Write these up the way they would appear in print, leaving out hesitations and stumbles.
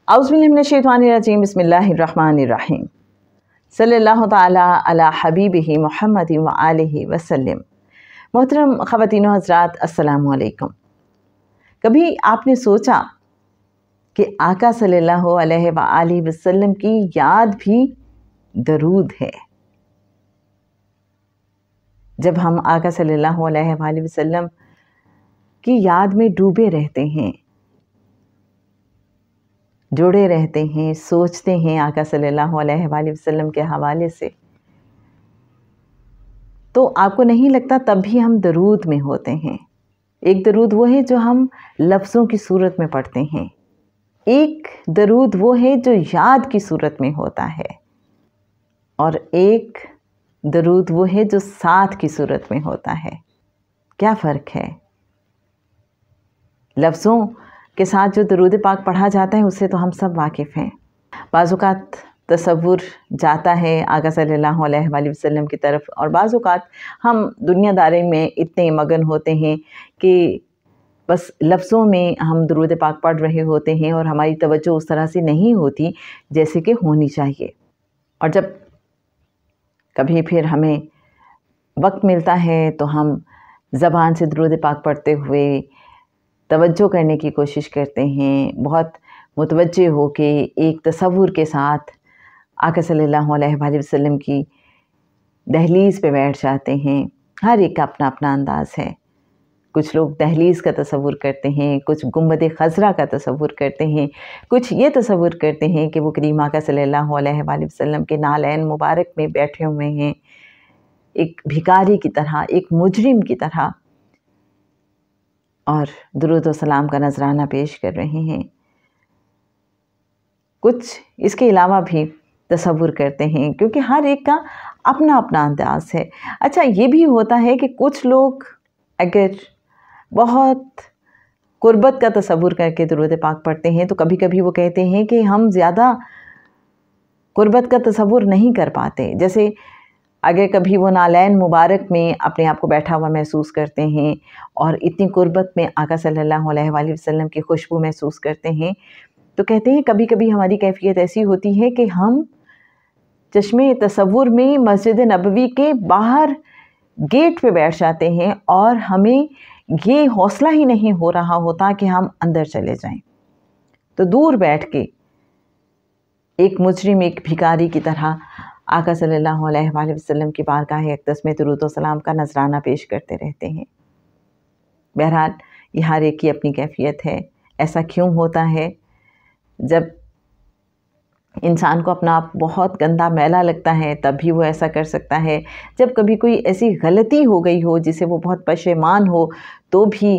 औज़ुबिल्लाहिमिनश्शैतानिर्रजीम बिस्मिल्लाहिर्रहमानिर्रहीम सल्लल्लाहु ताला अला हबीबिही मुहम्मद व आलिहि वसल्लम। मोहतरम ख़वातीन व हज़रात, अस्सलामु अलैकुम। कभी आपने सोचा कि आका सल्लल्लाहु अलैहि व आलिहि वसल्लम की याद भी दरूद है? जब हम आका सल्लल्लाहु अलैहि व आलिहि वसल्लम की याद में डूबे रहते हैं, जुड़े रहते हैं, सोचते हैं आका सल्लल्लाहु अलैहि वसल्लम के हवाले से, तो आपको नहीं लगता तब भी हम दरूद में होते हैं। एक दरूद वो है जो हम लफ्ज़ों की सूरत में पढ़ते हैं, एक दरूद वो है जो याद की सूरत में होता है, और एक दरूद वो है जो साथ की सूरत में होता है। क्या फ़र्क है? लफ्ज़ों के साथ जो दरूद पाक पढ़ा जाता है उससे तो हम सब वाकिफ़ हैं। बाज़ औक़ात तसव्वुर जाता है आका सल्लल्लाहु अलैहि वसल्लम की तरफ, और बाज़ औक़ात हम दुनियादारी में इतने मगन होते हैं कि बस लफ्ज़ों में हम दरूद पाक पढ़ रहे होते हैं और हमारी तवज्जो उस तरह से नहीं होती जैसे कि होनी चाहिए। और जब कभी फिर हमें वक्त मिलता है तो हम ज़बान से दरूद पाक पढ़ते हुए तवज्जो करने की कोशिश करते हैं, बहुत मुतवज्जे हो के एक तसव्वुर के साथ आका सल्लल्लाहु अलैहि वसल्लम की दहलीज़ पे बैठ जाते हैं। हर एक का अपना अपना अंदाज़ है। कुछ लोग दहलीज़ का तसव्वुर करते हैं, कुछ गुंबद खज़रा का तसव्वुर करते हैं, कुछ ये तसव्वुर करते हैं कि वो करीम आका सल्लल्लाहु अलैहि वसल्लम के नालैन मुबारक में बैठे हुए हैं, एक भिखारी की तरह, एक मुजरिम की तरह, और दुरूद व सलाम का नजराना पेश कर रहे हैं। कुछ इसके अलावा भी तसव्वुर करते हैं, क्योंकि हर एक का अपना अपना अंदाज़ है। अच्छा, ये भी होता है कि कुछ लोग अगर बहुत कुर्बत का तसव्वुर करके दुरूद पाक पढ़ते हैं तो कभी कभी वो कहते हैं कि हम ज़्यादा कुर्बत का तसव्वुर नहीं कर पाते। जैसे अगर कभी वो नालैन मुबारक में अपने आप को बैठा हुआ महसूस करते हैं और इतनी कुर्बत में आका सल्लल्लाहु अलैहि वसल्लम की खुशबू महसूस करते हैं, तो कहते हैं कभी कभी हमारी कैफियत ऐसी होती है कि हम चश्मे तसव्वुर में मस्जिद नबवी के बाहर गेट पे बैठ जाते हैं और हमें ये हौसला ही नहीं हो रहा होता कि हम अंदर चले जाएं। तो दूर बैठ के एक मुजरिम, एक भिखारी की तरह आका सल्लल्लाहु अलैहि वसल्लम की बारगाह अक़दस में दुरूद व सलाम का नजराना पेश करते रहते हैं। बहरहाल ये हर एक की अपनी कैफियत है। ऐसा क्यों होता है? जब इंसान को अपना आप बहुत गंदा मैला लगता है तब भी वो ऐसा कर सकता है। जब कभी कोई ऐसी गलती हो गई हो जिसे वो बहुत पशेमान हो तो भी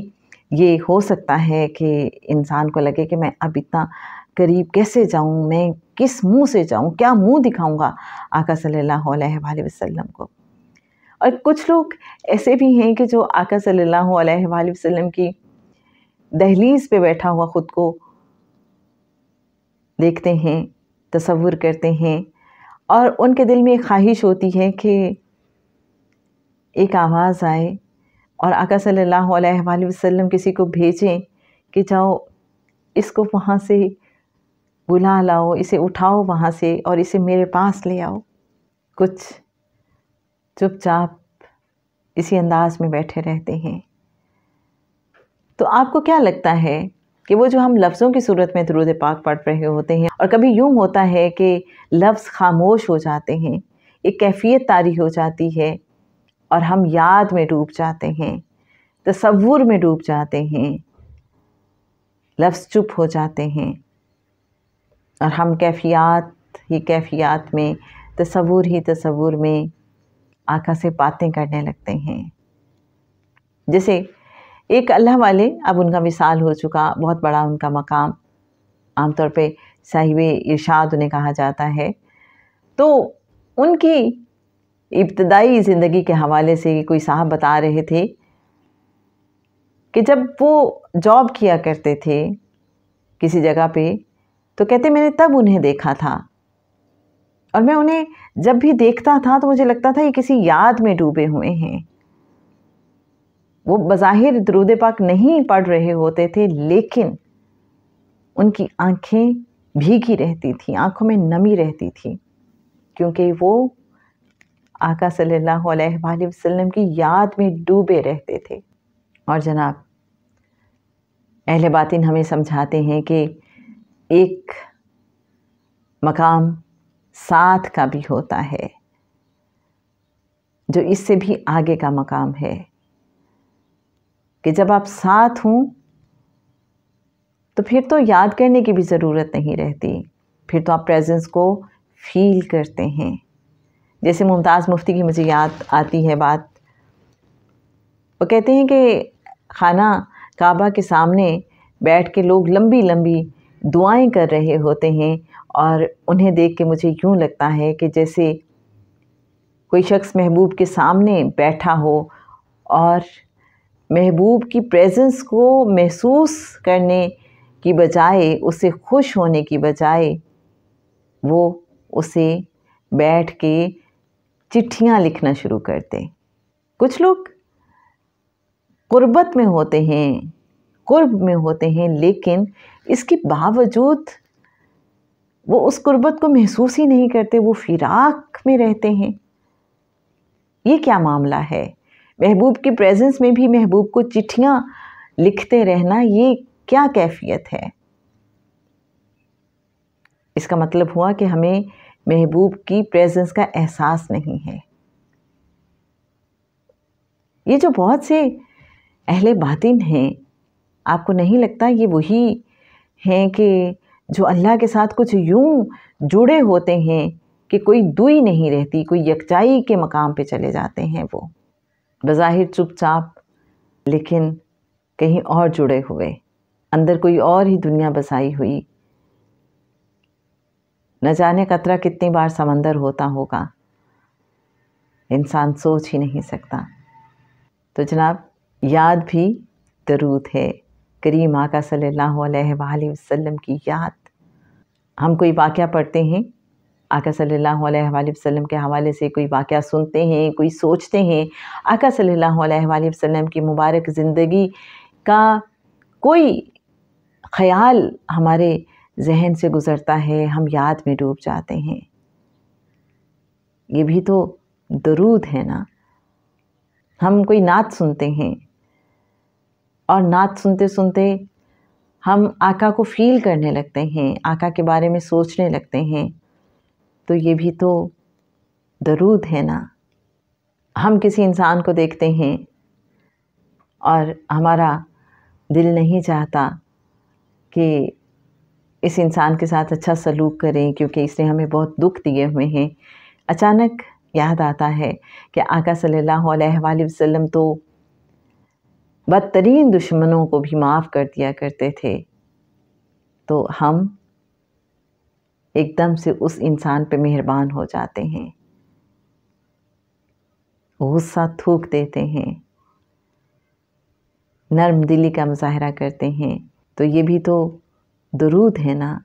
ये हो सकता है कि इंसान को लगे कि मैं अब इतना करीब कैसे जाऊं, मैं किस मुंह से जाऊं, क्या मुंह दिखाऊंगा आका सल्लल्लाहु अलैहि वसल्लम को। और कुछ लोग ऐसे भी हैं कि जो आका सल्लल्लाहु अलैहि वसल्लम की दहलीज़ पे बैठा हुआ ख़ुद को देखते हैं, तसव्वुर करते हैं, और उनके दिल में एक ख्वाहिश होती है कि एक आवाज़ आए और आका सल्लल्लाहु अलैहि वसल्लम किसी को भेजें कि जाओ इसको वहाँ से बुला लाओ, इसे उठाओ वहाँ से और इसे मेरे पास ले आओ। कुछ चुपचाप इसी अंदाज में बैठे रहते हैं। तो आपको क्या लगता है कि वो जो हम लफ्ज़ों की सूरत में दुरूद पाक पढ़ रहे होते हैं, और कभी यूँ होता है कि लफ्ज़ खामोश हो जाते हैं, एक कैफियत तारी हो जाती है और हम याद में डूब जाते हैं, तसव्वुर में डूब जाते हैं, लफ्ज़ चुप हो जाते हैं और हम कैफियत ही कैफियत में, तसव्वुर ही तसव्वुर में आका से बातें करने लगते हैं। जैसे एक अल्लाह वाले, अब उनका विसाल हो चुका, बहुत बड़ा उनका मकाम, आमतौर पे साहिबे इरशाद उन्हें कहा जाता है। तो उनकी इब्तदाई ज़िंदगी के हवाले से कोई साहब बता रहे थे कि जब वो जॉब किया करते थे किसी जगह पे, तो कहते मैंने तब उन्हें देखा था, और मैं उन्हें जब भी देखता था तो मुझे लगता था ये किसी याद में डूबे हुए हैं। वो बज़ाहिर दुरूद पाक नहीं पढ़ रहे होते थे, लेकिन उनकी आँखें بھیگی رہتی تھی، آنکھوں میں نمی رہتی تھی، کیونکہ وہ آقا صلی اللہ علیہ وآلہ وسلم کی یاد میں ڈوبے رہتے تھے۔ اور جناب اہل باطن ہمیں سمجھاتے ہیں کہ ایک مقام ساتھ کا بھی ہوتا ہے، جو اس سے بھی آگے کا مقام ہے، کہ جب آپ ساتھ ہوں تو پھر تو یاد کرنے کی بھی ضرورت نہیں رہتی، پھر تو آپ پریزنس کو فیل کرتے ہیں۔ جیسے ممتاز مفتی کی مجھے یاد آتی ہے بات، وہ کہتے ہیں کہ خانہ کعبہ کے سامنے بیٹھ کے لوگ لمبی لمبی دعائیں کر رہے ہوتے ہیں، اور انہیں دیکھ کے مجھے یوں لگتا ہے کہ جیسے کوئی شخص محبوب کے سامنے بیٹھا ہو اور محبوب کی پریزنس کو محسوس کرنے کی بجائے، اسے خوش ہونے کی بجائے، وہ اسے بیٹھ کے چٹھیاں لکھنا شروع کرتے۔ کچھ لوگ قربت میں ہوتے ہیں، قرب میں ہوتے ہیں، لیکن اس کے باوجود وہ اس قربت کو محسوس ہی نہیں کرتے، وہ فراق میں رہتے ہیں۔ یہ کیا معاملہ ہے؟ محبوب کی پریزنس میں بھی محبوب کو چٹھیاں لکھتے رہنا، یہ کیا کیفیت ہے؟ اس کا مطلب ہوا کہ ہمیں محبوب کی پریزنس کا احساس نہیں ہے۔ یہ جو بہت سے اہل باطن ہیں، آپ کو نہیں لگتا یہ وہی ہیں کہ جو اللہ کے ساتھ کچھ یوں جڑے ہوتے ہیں کہ کوئی دوئی نہیں رہتی، کوئی یکجائی کے مقام پہ چلے جاتے ہیں، وہ بظاہر چپ چاپ لیکن کہیں اور جڑے ہوئے، اندر کوئی اور ہی دنیا بسائی ہوئی، نہ جانے قطرہ کتنی بار سمندر ہوتا ہوگا، انسان سوچ ہی نہیں سکتا۔ تو جناب یاد بھی درود ہے، کریم آقا صلی اللہ علیہ وآلہ وسلم کی یاد۔ ہم کوئی واقعہ پڑھتے ہیں، آقا صلی اللہ علیہ وآلہ وسلم کے حوالے سے کوئی واقعہ سنتے ہیں، کوئی سوچتے ہیں، آقا صلی اللہ علیہ وآلہ وسلم کی مبارک زندگی کا کوئی خیال ہمارے ذہن سے گزرتا ہے، ہم یاد میں ڈوب جاتے ہیں۔ یہ بھی تو درود ہے نا۔ ہم کوئی نعت سنتے ہیں اور نعت سنتے سنتے ہم آقا کو فیل کرنے لگتے ہیں، آقا کے بارے میں سوچنے لگتے ہیں، تو یہ بھی تو درود ہے نا۔ ہم کسی انسان کو دیکھتے ہیں اور ہمارا دل نہیں چاہتا کہ اس انسان کے ساتھ اچھا سلوک کریں کیونکہ اس نے ہمیں بہت دکھ دیے ہوئے ہیں، اچانک یاد آتا ہے کہ آقا صلی اللہ علیہ وآلہ وسلم تو بدترین دشمنوں کو بھی معاف کر دیا کرتے تھے، تو ہم ایک دم سے اس انسان پہ مہربان ہو جاتے ہیں، غصہ تھوک دیتے ہیں، نرم دلی کا مظاہرہ کرتے ہیں، تو یہ بھی تو درود ہے نا۔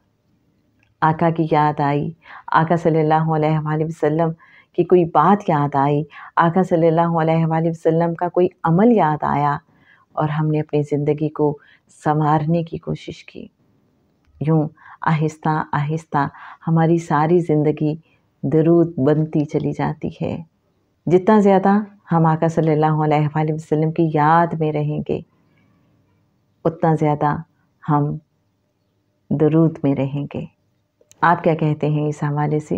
آقا کی یاد آئی، آقا صلی اللہ علیہ وآلہ وسلم کی کوئی بات یاد آئی، آقا صلی اللہ علیہ وآلہ وسلم کا کوئی عمل یاد آیا، اور ہم نے اپنی زندگی کو سنوارنے کی کوشش کی۔ یوں آہستہ آہستہ ہماری ساری زندگی درود بنتی چلی جاتی ہے۔ جتنا زیادہ ہم آقا صلی اللہ علیہ وآلہ وسلم کی یاد میں رہیں گے، اتنا زیادہ ہم درود میں رہیں گے۔ آپ کیا کہتے ہیں اس حوالے سے؟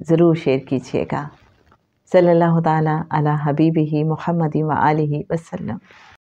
ضرور شیئر کیجیے گا۔ صلی اللہ تعالیٰ علی حبیبہ محمد و آلہ وسلم۔